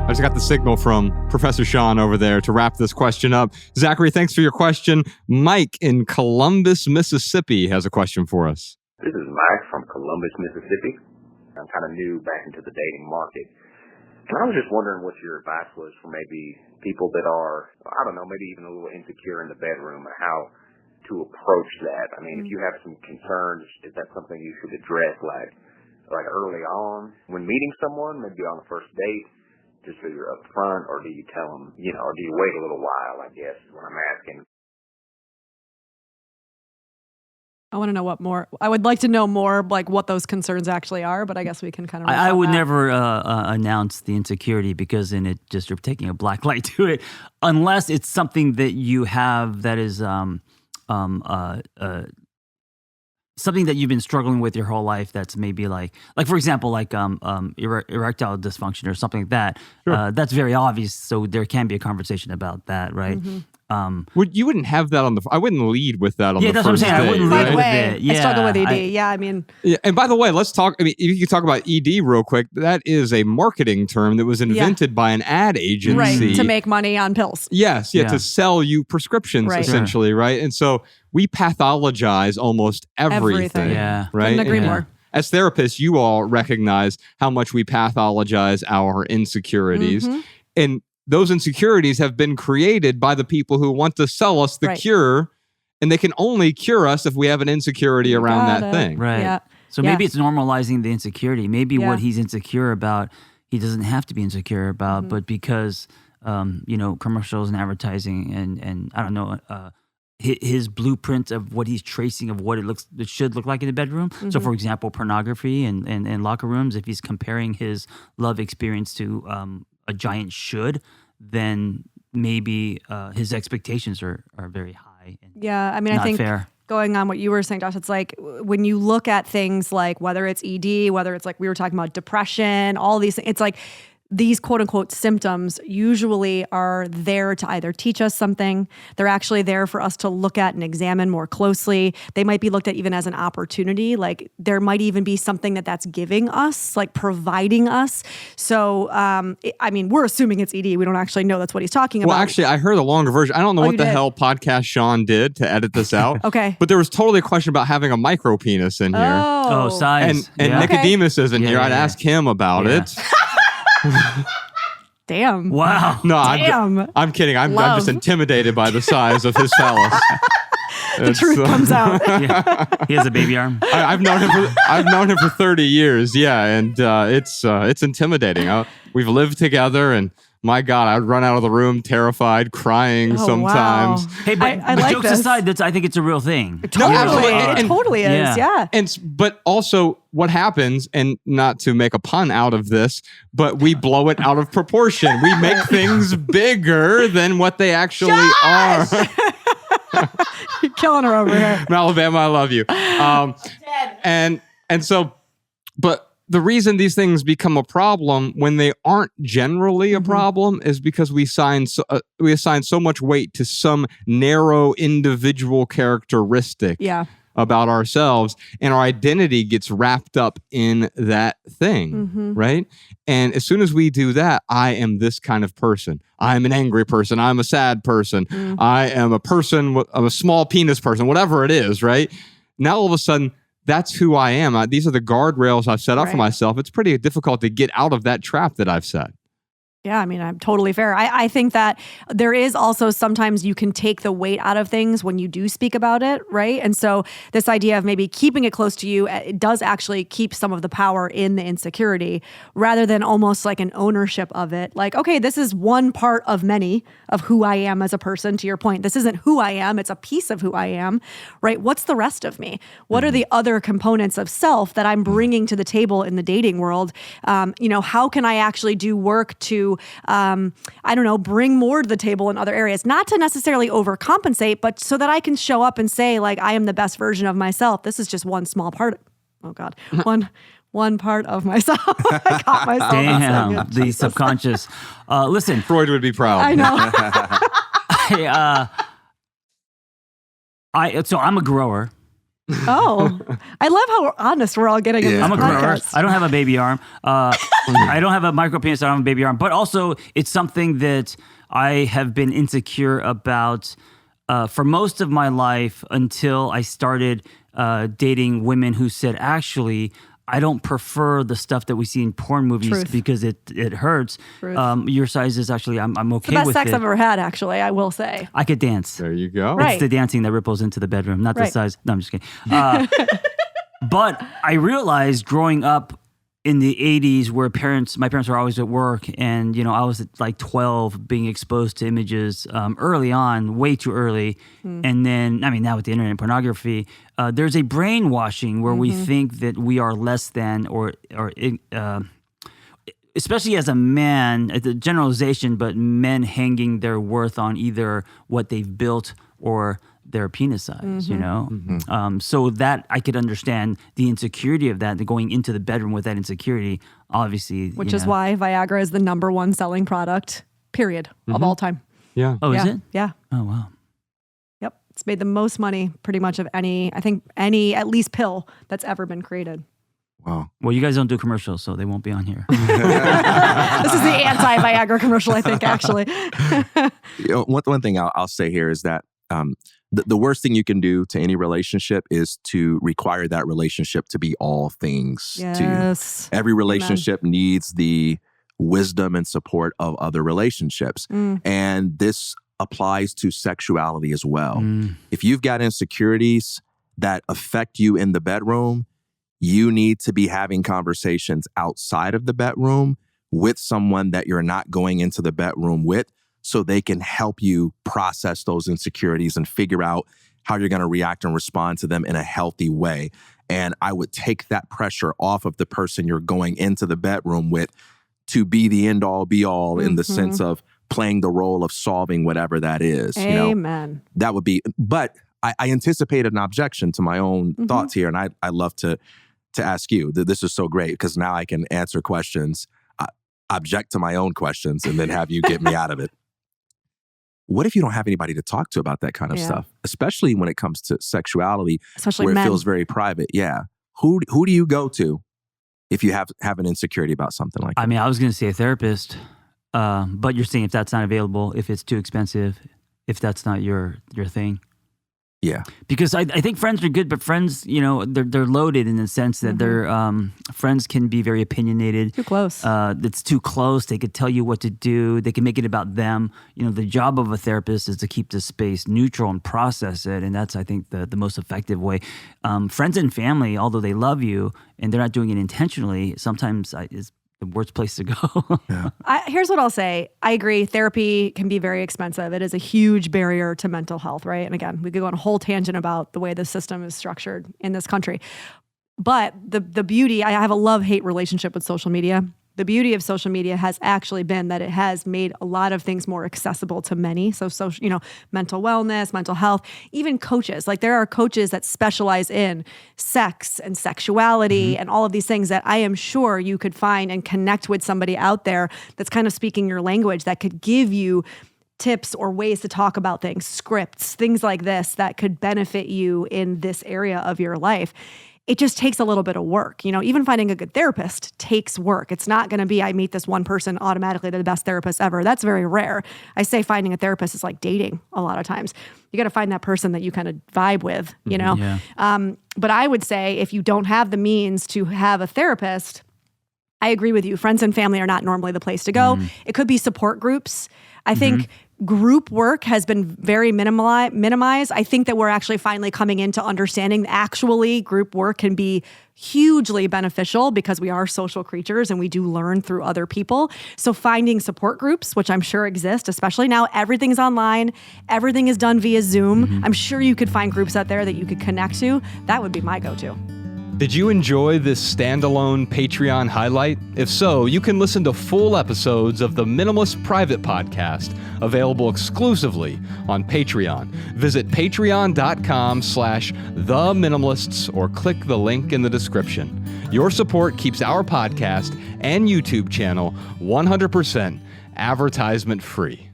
I just got the signal from Professor Sean over there to wrap this question up. Zachary, thanks for your question. Mike in Columbus, Mississippi has a question for us. This is Mike from Columbus, Mississippi. I'm kind of new back into the dating market. And I was just wondering what your advice was for maybe people that are, I don't know, maybe even a little insecure in the bedroom and how to approach that. I mean, if you have some concerns, is that something you should address like early on when meeting someone, maybe on the first date, just so you're up front, or do you tell them, or do you wait a little while, I guess, is what I'm asking. I want to know I would like to know more, like what those concerns actually are, but I guess we can kind of. I would never announce the insecurity, because then you're taking a black light to it, unless it's something that you have that is something that you've been struggling with your whole life. That's maybe like for example, erectile dysfunction or something like that. Sure. That's very obvious. So there can be a conversation about that, right? Mm-hmm. You wouldn't have that I wouldn't lead with that on the first date. Yeah, that's what I'm saying. I wouldn't lead with it. Yeah, I struggle with ED. I mean. Yeah, and by the way, let's talk. I mean, if you could talk about ED real quick. That is a marketing term that was invented by an ad agency, right, to make money on pills. Yes, to sell you prescriptions, essentially, right? And so we pathologize almost everything. Yeah, right. Couldn't agree more. As therapists, you all recognize how much we pathologize our insecurities, and those insecurities have been created by the people who want to sell us the cure, and they can only cure us if we have an insecurity around that thing. Right. Yeah. So maybe it's normalizing the insecurity. Maybe what he's insecure about, he doesn't have to be insecure about, but because, commercials and advertising and I don't know, his blueprint of what he's tracing of what it should look like in the bedroom. So, for example, pornography and locker rooms, if he's comparing his love experience to a giant should, then maybe his expectations are very high. And I mean, I think fair. Going on what you were saying, Josh, it's like when you look at things like whether it's ED, whether it's like we were talking about depression, all these things, it's like these quote unquote symptoms usually are there to either teach us something. They're actually there for us to look at and examine more closely. They might be looked at even as an opportunity. Like there might even be something that's giving us, like providing us. So, I mean, we're assuming it's ED. We don't actually know that's what he's talking about. Well, actually, I heard a longer version. I don't know what the hell podcast Sean did to edit this out. Okay. But there was totally a question about having a micro penis in here. Oh, size. And Nicodemus isn't here. I'd ask him about it. Damn. Wow. No, I'm kidding. I'm just intimidated by the size of his phallus. The truth comes out. He has a baby arm. I've known him for 30 years. Yeah, and it's intimidating. We've lived together, and my God, I'd run out of the room terrified, crying sometimes. Wow. Hey, but I like jokes this. aside, I think it's a real thing. Totally. Absolutely. It totally is. Yeah. But also what happens, and not to make a pun out of this, but we blow it out of proportion. We make things bigger than what they actually are. You're killing her over here. Alabama, I love you. And so, but the reason these things become a problem when they aren't generally a problem is because we assign so much weight to some narrow individual characteristic about ourselves, and our identity gets wrapped up in that thing, right? And as soon as we do that, I am this kind of person. I'm an angry person. I'm a sad person. I am a person, I'm a small penis person, whatever it is, right? Now all of a sudden, that's who I am. These are the guardrails I've set up for myself. It's pretty difficult to get out of that trap that I've set. Yeah, I mean, I'm totally fair. I think that there is also sometimes you can take the weight out of things when you do speak about it, right? And so this idea of maybe keeping it close to you, it does actually keep some of the power in the insecurity rather than almost like an ownership of it. Like, okay, this is one part of many of who I am as a person. To your point, this isn't who I am. It's a piece of who I am, right? What's the rest of me? What are the other components of self that I'm bringing to the table in the dating world? How can I actually do work to bring more to the table in other areas, not to necessarily overcompensate, but so that I can show up and say, like, I am the best version of myself. This is just one small part. Oh God, one part of myself. I caught myself. Damn, the subconscious. Listen, Freud would be proud. I know. So I'm a grower. Oh, I love how honest we're all getting in this I'm a grower. podcast. I don't have a baby arm. I don't have a micro penis. I don't have a baby arm. But also, it's something that I have been insecure about for most of my life until I started dating women who said, actually, I don't prefer the stuff that we see in porn movies Truth. because it hurts. Your size is actually, I'm okay It's the best with sex it. I've ever had, actually, I will say. I could dance. There you go. Right. It's the dancing that ripples into the bedroom, not the Right. size. No, I'm just kidding. But I realized growing up in the 80s where my parents were always at work, and I was at like 12 being exposed to images early on, way too early. And then, now with the internet and pornography, there's a brainwashing where we think that we are less than or especially as a man, it's a generalization, but men hanging their worth on either what they've built or their penis size, so that I could understand the insecurity of that, going into the bedroom with that insecurity, obviously. Which is why Viagra is the number one selling product, period, of all time. Yeah. Oh, yeah. is it? Yeah. Oh, wow. Yep. It's made the most money pretty much of any at least pill that's ever been created. Wow. Well, you guys don't do commercials, so they won't be on here. This is the anti-Viagra commercial, I think, actually. One thing I'll say here is that the worst thing you can do to any relationship is to require that relationship to be all things to you. Yes. Every relationship needs the wisdom and support of other relationships. And this applies to sexuality as well. If you've got insecurities that affect you in the bedroom, you need to be having conversations outside of the bedroom with someone that you're not going into the bedroom with, so they can help you process those insecurities and figure out how you're going to react and respond to them in a healthy way. And I would take that pressure off of the person you're going into the bedroom with to be the end all be all in the sense of playing the role of solving whatever that is. Amen. That would be, but I anticipated an objection to my own thoughts here. And I love to ask you that. This is so great because now I can answer questions, object to my own questions, and then have you get me out of it. What if you don't have anybody to talk to about that kind of stuff, especially when it comes to sexuality, Especially where men. it feels very private? Yeah. Who do you go to if you have an insecurity about something like that? I was going to say a therapist, but you're saying if that's not available, if it's too expensive, if that's not your thing. Yeah. Because I think friends are good, but friends, they're loaded in the sense that they're friends can be very opinionated. Too close. It's too close. They could tell you what to do. They can make it about them. The job of a therapist is to keep the space neutral and process it. And that's, I think, the most effective way. Friends and family, although they love you and they're not doing it intentionally, sometimes is the worst place to go. Yeah. Here's what I'll say. I agree. Therapy can be very expensive. It is a huge barrier to mental health, right? And again, we could go on a whole tangent about the way the system is structured in this country. But the beauty, I have a love-hate relationship with social media. The beauty of social media has actually been that it has made a lot of things more accessible to many. So social, mental wellness, mental health, even coaches. Like there are coaches that specialize in sex and sexuality and all of these things that I am sure you could find and connect with somebody out there that's kind of speaking your language that could give you tips or ways to talk about things, scripts, things like this that could benefit you in this area of your life. It just takes a little bit of work. Even finding a good therapist takes work. It's not going to be, I meet this one person, automatically they're the best therapist ever. That's very rare. I say finding a therapist is like dating a lot of times. You got to find that person that you kind of vibe with, Yeah. But I would say if you don't have the means to have a therapist, I agree with you. Friends and family are not normally the place to go. It could be support groups. I think group work has been very minimized. I think that we're actually finally coming into understanding that actually group work can be hugely beneficial because we are social creatures and we do learn through other people. So finding support groups, which I'm sure exist, especially now everything's online, everything is done via Zoom. I'm sure you could find groups out there that you could connect to. That would be my go-to. Did you enjoy this standalone Patreon highlight? If so, you can listen to full episodes of the Minimalist Private Podcast, available exclusively on Patreon. Visit patreon.com/theminimalists or click the link in the description. Your support keeps our podcast and YouTube channel 100% advertisement free.